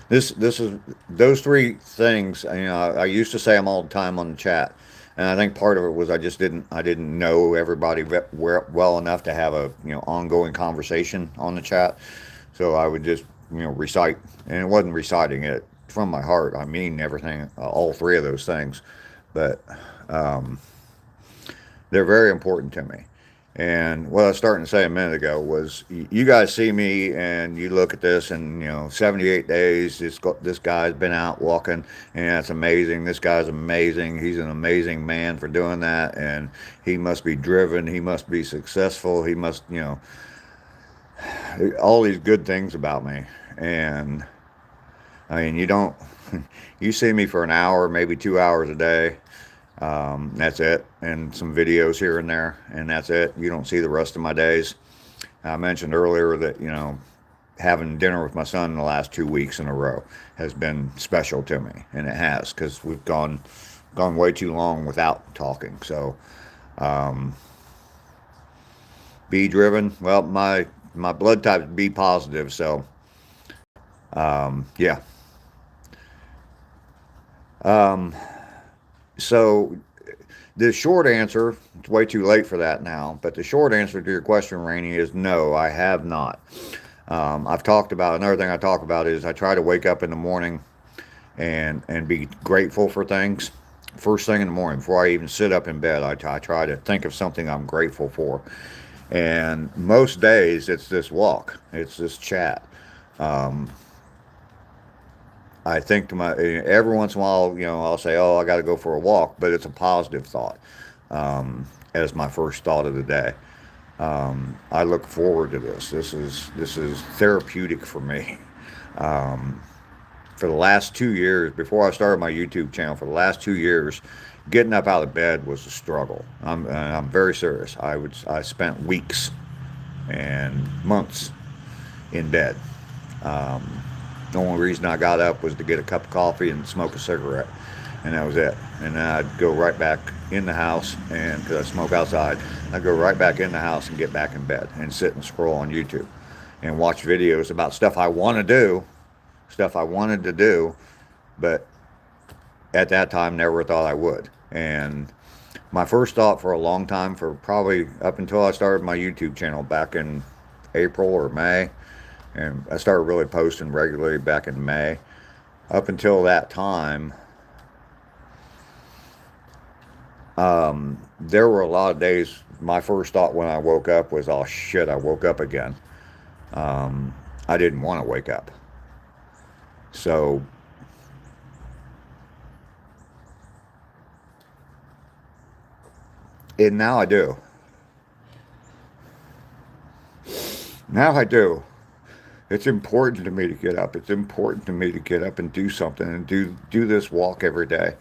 this is those three things. I used to say them all the time on the chat, and I think part of it was I didn't know everybody well enough to have a ongoing conversation on the chat, so I would just recite, and it wasn't reciting it from my heart. I mean everything, all three of those things, but they're very important to me. And what I was starting to say a minute ago was, you guys see me and you look at this, and 78 days. This guy's been out walking, and that's amazing. This guy's amazing. He's an amazing man for doing that, and he must be driven. He must be successful. He must, all these good things about me. And I mean, you see me for an hour, maybe 2 hours a day. That's it, and some videos here and there, and that's it. You don't see the rest of my days. I mentioned earlier that having dinner with my son in the last 2 weeks in a row has been special to me, and it has, because we've gone way too long without talking. So B driven. Well, my blood type is B positive, so yeah. So the short answer, it's way too late for that now, but the short answer to your question, Rainey, is no, I have not. I've talked about, another thing I talk about is I try to wake up in the morning and be grateful for things. First thing in the morning, before I even sit up in bed, I try to think of something I'm grateful for. And most days it's this walk, it's this chat. I think every once in a while, I'll say, oh, I got to go for a walk, but it's a positive thought, as my first thought of the day. I look forward to this. This is therapeutic for me. For the last 2 years, before I started my YouTube channel, for the last 2 years, getting up out of bed was a struggle. I'm very serious. I spent weeks and months in bed. Um, the only reason I got up was to get a cup of coffee and smoke a cigarette, and that was it. And then I'd go right back in the house, and because I smoke outside, I'd go right back in the house and get back in bed and sit and scroll on YouTube and watch videos about stuff I want to do, stuff I wanted to do, but at that time never thought I would. And my first thought for a long time, for probably up until I started my YouTube channel back in April or May, and I started really posting regularly back in May. Up until that time, there were a lot of days, my first thought when I woke up was, oh shit, I woke up again. I didn't want to wake up. So and now I do. Now I do. It's important to me to get up. It's important to me to get up and do something and do this walk every day.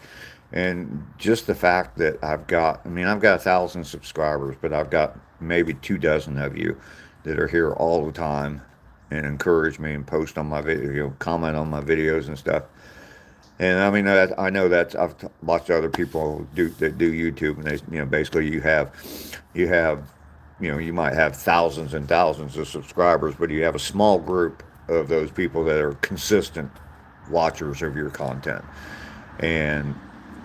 And just the fact that I've got 1,000 subscribers, but I've got maybe 24 of you that are here all the time and encourage me and post on my video, comment on my videos and stuff. And I mean, I know that I've watched other people that do YouTube, and they, basically you might have thousands and thousands of subscribers, but you have a small group of those people that are consistent watchers of your content. And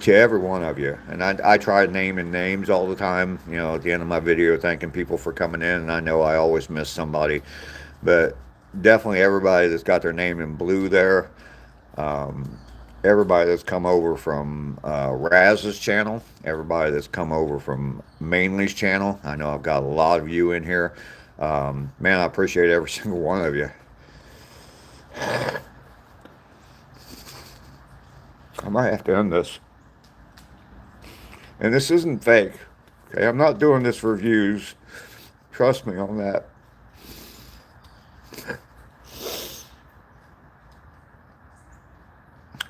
to every one of you, and I try naming names all the time, at the end of my video, thanking people for coming in, and I know I always miss somebody, but definitely everybody that's got their name in blue there, everybody that's come over from Raz's channel, everybody that's come over from Mainly's channel. I know I've got a lot of you in here. Man, I appreciate every single one of you. I might have to end this. And this isn't fake. Okay, I'm not doing this for views. Trust me on that.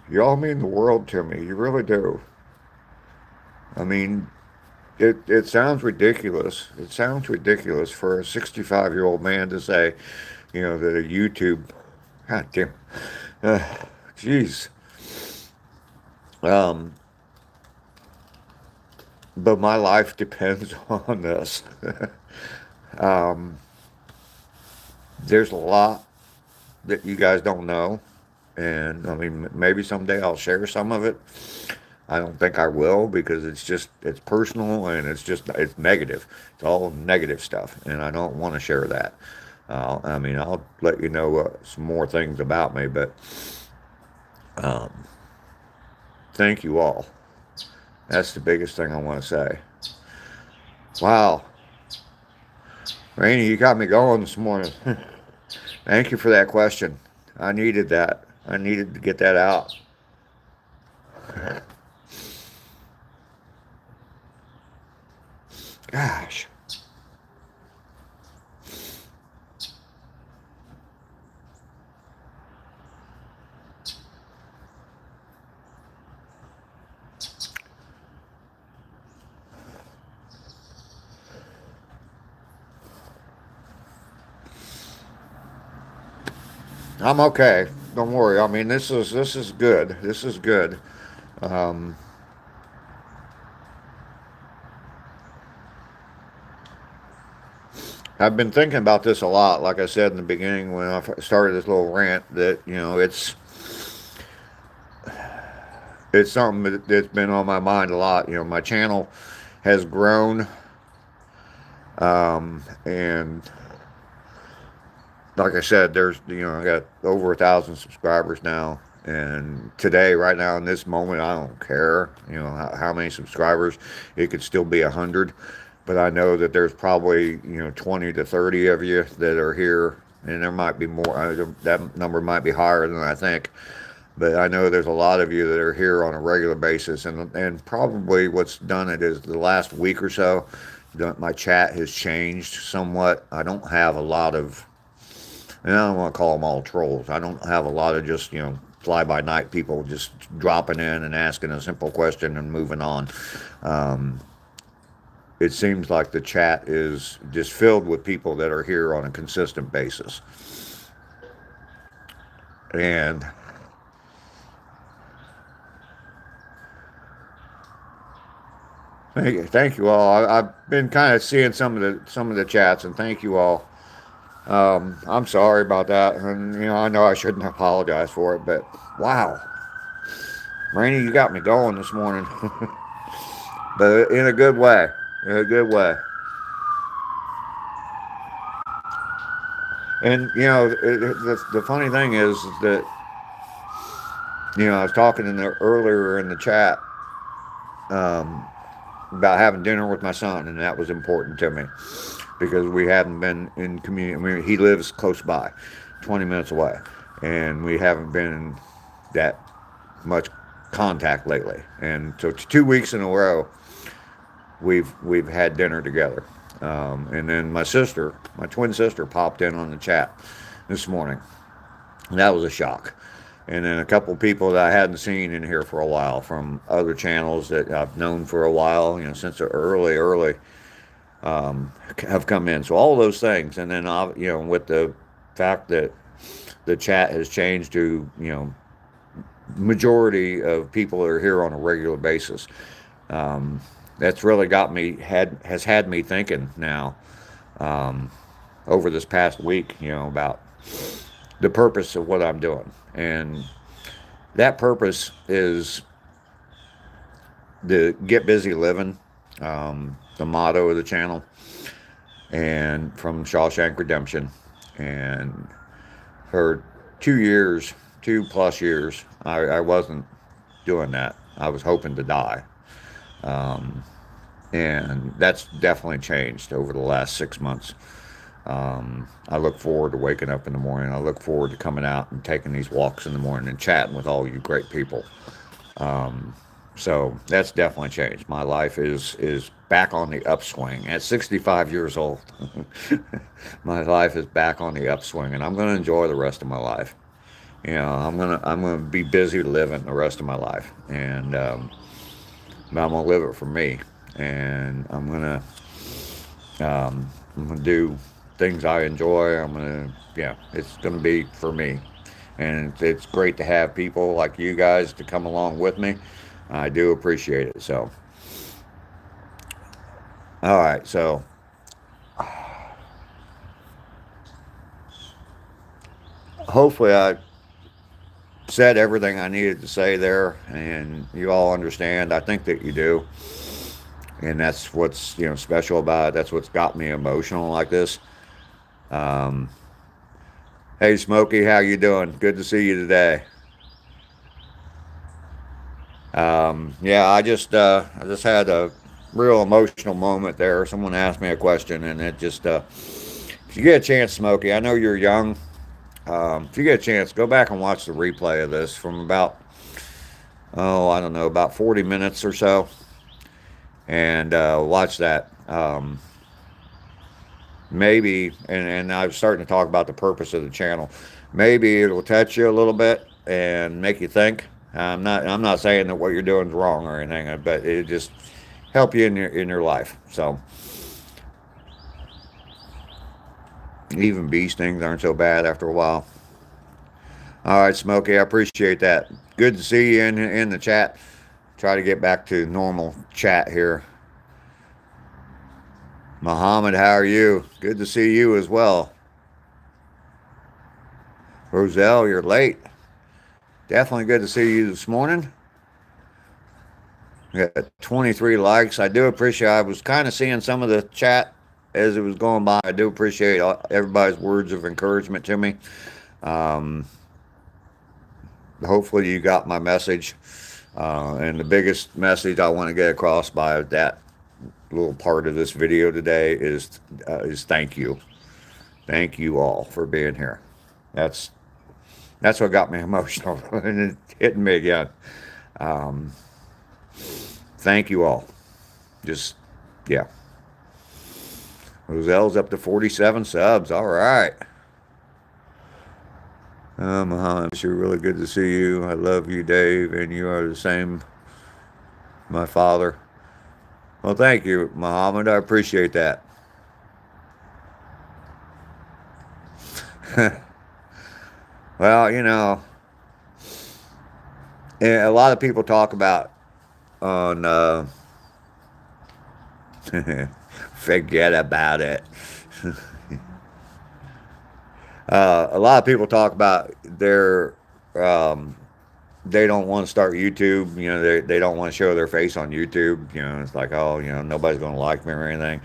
Y'all mean the world to me. You really do. I mean, it sounds ridiculous. It sounds ridiculous for a 65-year-old man to say, that a YouTube... God damn. Jeez. But my life depends on this. There's a lot that you guys don't know. And I mean, maybe someday I'll share some of it. I don't think I will, because it's personal, and it's negative. It's all negative stuff, and I don't want to share that. I'll let you know some more things about me, but thank you all. That's the biggest thing I want to say. Wow. Rainey, you got me going this morning. Thank you for that question. I needed that. I needed to get that out. Gosh. I'm okay. Don't worry. I mean, this is good. This is good. I've been thinking about this a lot. Like I said in the beginning when I started this little rant, that it's something that's been on my mind a lot. My channel has grown, and like I said, I got over 1,000 subscribers now. And today, right now, in this moment, I don't care, how many subscribers. It could still be 100. But I know that there's probably, 20 to 30 of you that are here. And there might be more. That number might be higher than I think. But I know there's a lot of you that are here on a regular basis. And probably what's done it is the last week or so, my chat has changed somewhat. I don't have a lot of And I don't want to call them all trolls. I don't have a lot of just, fly-by-night people just dropping in and asking a simple question and moving on. Um, it seems like the chat is just filled with people that are here on a consistent basis. And thank you all. I've been kind of seeing some of the chats, and thank you all. I'm sorry about that, and I know I shouldn't apologize for it, but wow, Rainy, you got me going this morning, but in a good way, in a good way. And the funny thing is that I was talking earlier in the chat um, about having dinner with my son, and that was important to me because we hadn't been in community. I mean, he lives close by, 20 minutes away, and we haven't been in that much contact lately. And so 2 weeks in a row, we've had dinner together. And then my twin sister, popped in on the chat this morning. And that was a shock. And then a couple people that I hadn't seen in here for a while from other channels that I've known for a while, since the early, have come in. So all of those things. And then, with the fact that the chat has changed to, majority of people that are here on a regular basis. That's really has had me thinking now, over this past week, about the purpose of what I'm doing. And that purpose is the get busy living, the motto of the channel, and from Shawshank Redemption. And for 2+ years, I wasn't doing that. I was hoping to die. And that's definitely changed over the last 6 months. I look forward to waking up in the morning. I look forward to coming out and taking these walks in the morning and chatting with all you great people. So that's definitely changed. My life is back on the upswing at 65 years old. My life is back on the upswing, and I'm going to enjoy the rest of my life. I'm gonna be busy living the rest of my life, and I'm gonna live it for me, and I'm gonna do things I enjoy. It's gonna be for me, and it's great to have people like you guys to come along with me. I do appreciate it. So, all right, so hopefully I said everything I needed to say there, and you all understand. I think that you do, and that's what's special about it. That's what's got me emotional like this. Um, hey, Smokey, how you doing? Good to see you today. Yeah, I just had a real emotional moment there. Someone asked me a question, and it just if you get a chance, Smokey, I know you're young. If you get a chance, go back and watch the replay of this from about, I don't know, about 40 minutes or so, and watch that. Maybe, and I was starting to talk about the purpose of the channel. Maybe it'll touch you a little bit and make you think. I'm not saying that what you're doing is wrong or anything, but it just help you in your life. So even bee stings aren't so bad after a while. All right, Smokey, I appreciate that. Good to see you in the chat. Try to get back to normal chat here. Muhammad, how are you? Good to see you as well. Roselle, you're late. Definitely good to see you this morning. We got 23 likes. I do appreciate. I was kind of seeing some of the chat as it was going by. I do appreciate everybody's words of encouragement to me. Hopefully you got my message. And the biggest message I want to get across by that little part of this video today is thank you. Thank you all for being here. That's what got me emotional and it hitting me again. Thank you all. Just, yeah. Roselle's up to 47 subs. All right. Muhammad, it's really good to see you. I love you, Dave, and you are the same, my father. Well, thank you, Muhammad. I appreciate that. Well, a lot of people talk about on forget about it. A lot of people talk about um, they don't want to start YouTube. They don't want to show their face on YouTube. It's like, oh, nobody's going to like me or anything.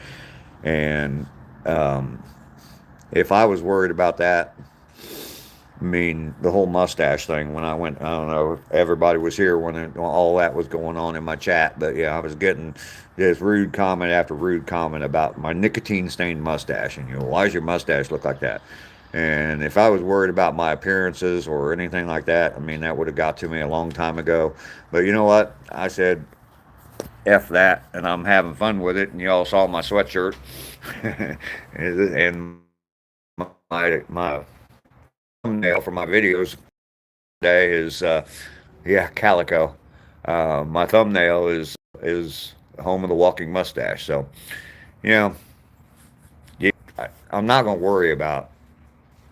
And um, if I was worried about that, I mean, the whole mustache thing, when I went, I don't know if everybody was here when all that was going on in my chat, but yeah, I was getting this rude comment after rude comment about my nicotine stained mustache. And, why does your mustache look like that? And if I was worried about my appearances or anything like that, I mean, that would have got to me a long time ago. But you know what? I said, F that, and I'm having fun with it. And y'all saw my sweatshirt. And my thumbnail for my videos today is yeah, calico. My thumbnail is home of the walking mustache. So you know, I'm not gonna worry about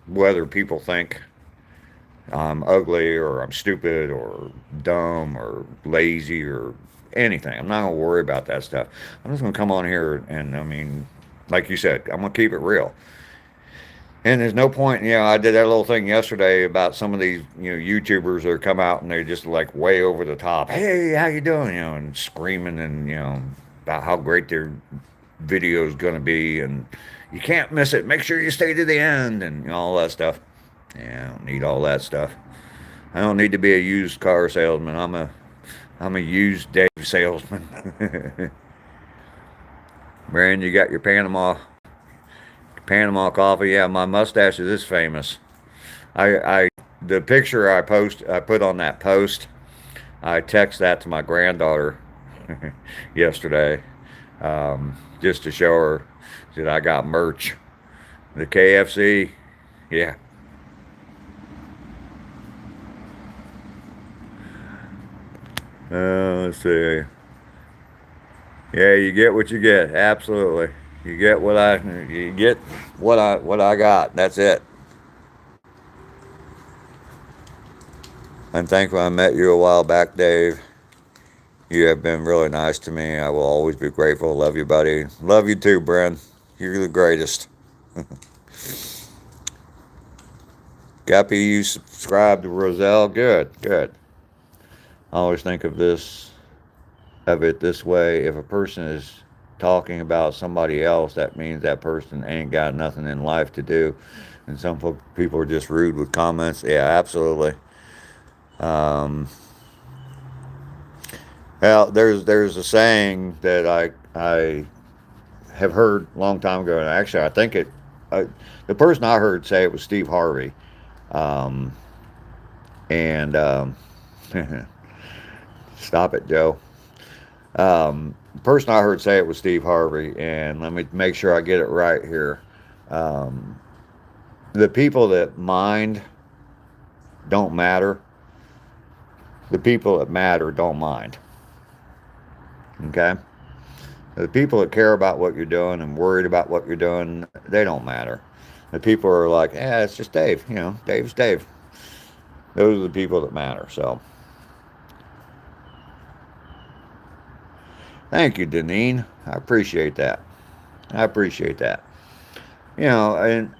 whether people think I'm ugly or I'm stupid or dumb or lazy or anything. I'm not gonna worry about that stuff. I'm just gonna come on here and I mean, like you said, I'm gonna keep it real. And there's no point, I did that little thing yesterday about some of these, YouTubers that come out and they're just like way over the top. Hey, how you doing? And screaming and, about how great their video is going to be. And you can't miss it. Make sure you stay to the end and all that stuff. Yeah, I don't need all that stuff. I don't need to be a used car salesman. I'm a used Dave salesman. Brand, you got your Panama coffee. Yeah, my mustache is this famous. The picture I put on that post. I text that to my granddaughter yesterday, just to show her that I got merch. The KFC, yeah. Let's see. Yeah, you get what you get. Absolutely. You get what I got. That's it. I'm thankful I met you a while back, Dave. You have been really nice to me. I will always be grateful. Love you, buddy. Love you too, Bren. You're the greatest. Guppy, you subscribe to Roselle? Good, good. I always think of it this way. If a person is talking about somebody else, that means that person ain't got nothing in life to do. And some people are just rude with comments. Yeah, absolutely. Well, there's a saying that I have heard a long time ago, and actually I think the person I heard say it was Steve Harvey, um, and stop it, Joe. The person I heard say it was Steve Harvey, and let me make sure I get it right here. The people that mind don't matter. The people that matter don't mind. Okay? The people that care about what you're doing and worried about what you're doing, they don't matter. The people are like, yeah, it's just Dave. Dave's Dave. Those are the people that matter. So, thank you, Deneen. I appreciate that. And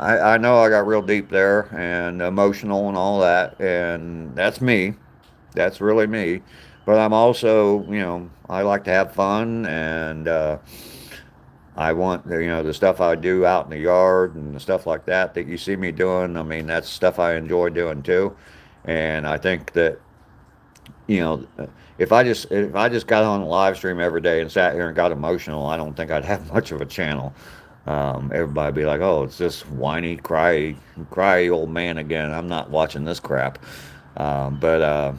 I know I got real deep there and emotional and all that, and that's me. That's really me. But I'm also, I like to have fun, and I want, the stuff I do out in the yard and the stuff like that you see me doing. I mean, that's stuff I enjoy doing too. And I think that, if I just got on a live stream every day and sat here and got emotional, I don't think I'd have much of a channel. Everybody'd be like, "Oh, it's this whiny, cry old man again." I'm not watching this crap. But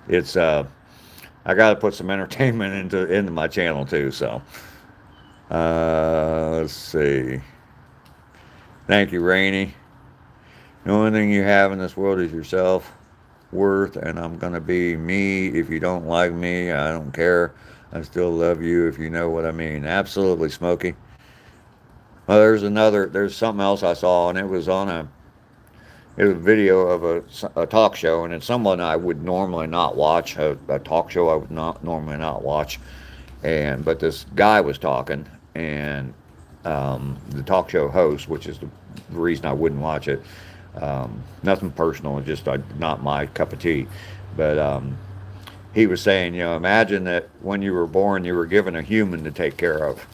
it's I got to put some entertainment into my channel too. So let's see. Thank you, Rainey. The only thing you have in this world is yourself. Worth, and I'm going to be me. If you don't like me, I don't care. I still love you, if you know what I mean. Absolutely, Smokey. Well, there's something else I saw, and it was a video of a talk show, and it's someone I would normally not watch, a talk show I would not normally not watch. But this guy was talking, and the talk show host, which is the reason I wouldn't watch it, nothing personal, just not my cup of tea. But he was saying, imagine that when you were born, you were given a human to take care of.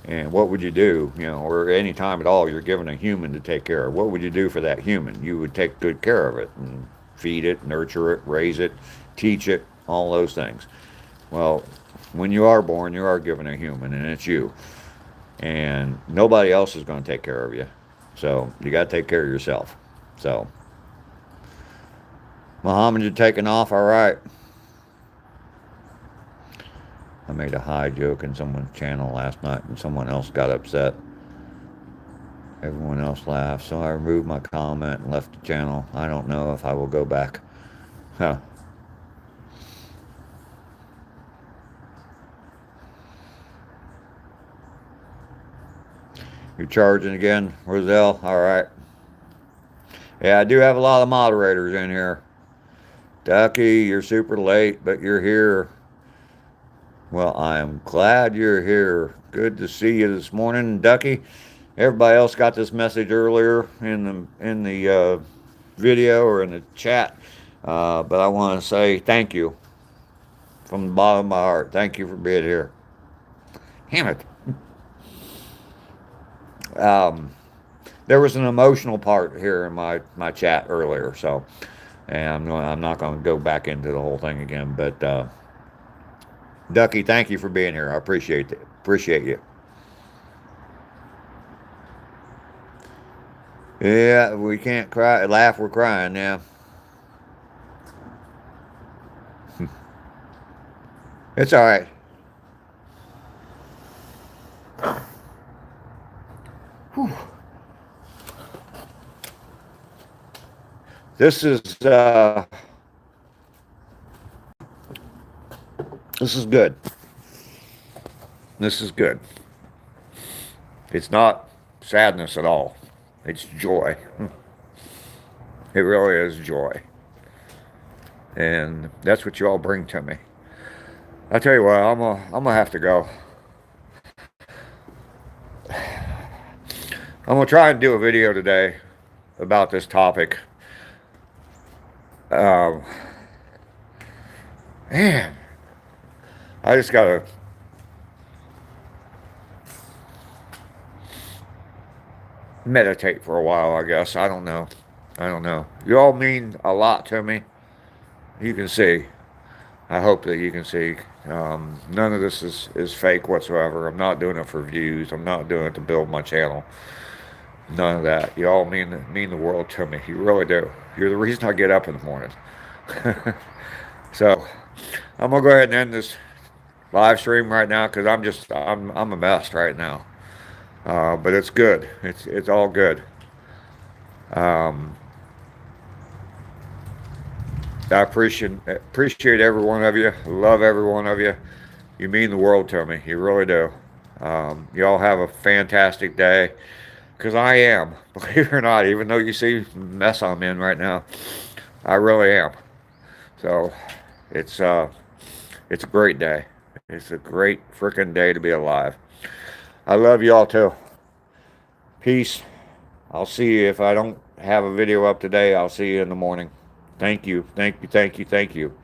And what would you do, or any time at all, you're given a human to take care of. What would you do for that human? You would take good care of it and feed it, nurture it, raise it, teach it, all those things. Well, when you are born, you are given a human, and it's you. And nobody else is going to take care of you. So you got to take care of yourself. So, Muhammad, you're taking off, all right. I made a high joke in someone's channel last night, and someone else got upset. Everyone else laughed, so I removed my comment and left the channel. I don't know if I will go back. Huh. You're charging again, Roselle? All right. Yeah, I do have a lot of moderators in here. Ducky, you're super late, but you're here. Well, I am glad you're here. Good to see you this morning, Ducky. Everybody else got this message earlier in the video or in the chat, but I want to say thank you from the bottom of my heart. Thank you for being here. Damn it. There was an emotional part here in my chat earlier, so and I'm not going to go back into the whole thing again, but Ducky, thank you for being here. I appreciate it. Appreciate you. Yeah, we can't cry, laugh, we're crying now. It's all right. Whew. This is good. This is good. It's not sadness at all. It's joy. It really is joy. And that's what you all bring to me. I tell you what, I'm gonna have to go. I'm gonna try and do a video today about this topic. Man, I just gotta meditate for a while, I guess. I don't know. You all mean a lot to me. You can see. I hope that you can see. None of this is fake whatsoever. I'm not doing it for views. I'm not doing it to build my channel. None of that. You all mean the world to me. You really do. You're the reason I get up in the morning. So I'm gonna go ahead and end this live stream right now because I'm a mess right now. But it's good. It's all good. I appreciate every one of you. Love every one of you. You mean the world to me. You really do. You all have a fantastic day. Because I am, believe it or not, even though you see the mess I'm in right now, I really am. So it's a great day. It's a great freaking day to be alive. I love you all too. Peace. I'll see you. If I don't have a video up today, I'll see you in the morning. Thank you. Thank you. Thank you. Thank you.